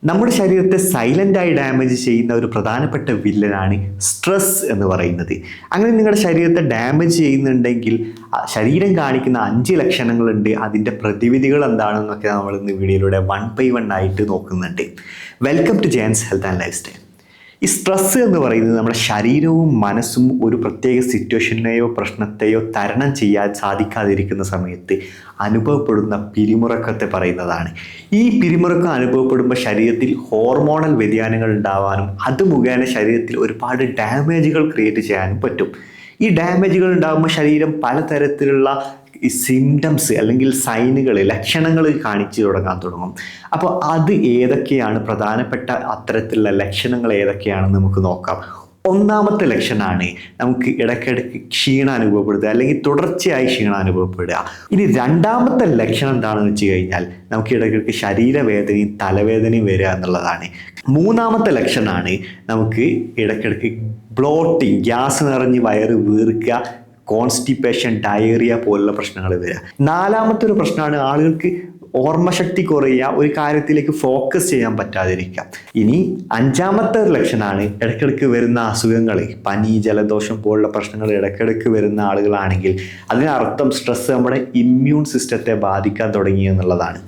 നമ്മുടെ ശരീരത്തെ സൈലൻ്റായി ഡാമേജ് ചെയ്യുന്ന ഒരു പ്രധാനപ്പെട്ട വില്ലനാണ് സ്ട്രെസ് എന്ന് പറയുന്നത്. അങ്ങനെ നിങ്ങളുടെ ശരീരത്തെ ഡാമേജ് ചെയ്യുന്നുണ്ടെങ്കിൽ ശരീരം കാണിക്കുന്ന 5 ലക്ഷണങ്ങളുണ്ട്. അതിൻ്റെ പ്രതിവിധികൾ എന്താണെന്നൊക്കെ നമ്മൾ ഇന്ന് വീഡിയോയിലൂടെ 1 by 1 ആയിട്ട് നോക്കുന്നുണ്ട്. Welcome to Jayan's health and lifestyle. ഈ സ്ട്രെസ്സ് എന്ന് പറയുന്നത് നമ്മുടെ ശരീരവും മനസ്സും ഒരു പ്രത്യേക സിറ്റുവേഷനെയോ പ്രശ്നത്തെയോ തരണം ചെയ്യാൻ സാധിക്കാതിരിക്കുന്ന സമയത്ത് അനുഭവപ്പെടുന്ന പിരിമുറക്കത്തെ പറയുന്നതാണ്. ഈ പിരിമുറക്കം അനുഭവപ്പെടുമ്പോൾ ശരീരത്തിൽ ഹോർമോണൽ വ്യതിയാനങ്ങൾ ഉണ്ടാവാനും അത് മുഖേന ശരീരത്തിൽ ഒരുപാട് ഡാമേജുകൾ ക്രിയേറ്റ് ചെയ്യാനും പറ്റും. ഈ ഡാമേജുകൾ ഉണ്ടാകുമ്പോൾ ശരീരം പലതരത്തിലുള്ള ഈ സിംറ്റംസ് അല്ലെങ്കിൽ സൈനുകൾ ലക്ഷണങ്ങൾ കാണിച്ചു തുടങ്ങും. അപ്പോൾ അത് ഏതൊക്കെയാണ്, പ്രധാനപ്പെട്ട അത്തരത്തിലുള്ള ലക്ഷണങ്ങൾ ഏതൊക്കെയാണെന്ന് നമുക്ക് നോക്കാം. ഒന്നാമത്തെ ലക്ഷണമാണ് നമുക്ക് ഇടയ്ക്കിടയ്ക്ക് ക്ഷീണം അനുഭവപ്പെടുക, അല്ലെങ്കിൽ തുടർച്ചയായി ക്ഷീണം അനുഭവപ്പെടുക. ഇനി രണ്ടാമത്തെ ലക്ഷണം എന്താണെന്ന് വെച്ച് കഴിഞ്ഞാൽ നമുക്ക് ഇടയ്ക്കിടയ്ക്ക് ശരീരവേദനയും തലവേദനയും വരിക എന്നുള്ളതാണ്. മൂന്നാമത്തെ ലക്ഷണമാണ് നമുക്ക് ഇടയ്ക്കിടയ്ക്ക് ബ്ലോട്ടിങ്, ഗ്യാസ് നിറഞ്ഞ് വയറ് വീർക്കുക, കോൺസ്റ്റിപ്പേഷൻ, ഡയറിയ പോലുള്ള പ്രശ്നങ്ങൾ വരിക. നാലാമത്തെ ഒരു പ്രശ്നമാണ് ആളുകൾക്ക് ഓർമ്മശക്തി കുറയുക, ഒരു കാര്യത്തിലേക്ക് ഫോക്കസ് ചെയ്യാൻ പറ്റാതിരിക്കുക. ഇനി അഞ്ചാമത്തെ ഒരു ലക്ഷണമാണ് ഇടയ്ക്കിടയ്ക്ക് വരുന്ന അസുഖങ്ങൾ, പനി, ജലദോഷം പോലുള്ള പ്രശ്നങ്ങൾ ഇടയ്ക്കിടയ്ക്ക് വരുന്ന ആളുകളാണെങ്കിൽ അതിനർത്ഥം സ്ട്രെസ് നമ്മുടെ ഇമ്മ്യൂൺ സിസ്റ്റത്തെ ബാധിക്കാൻ തുടങ്ങി എന്നുള്ളതാണ്.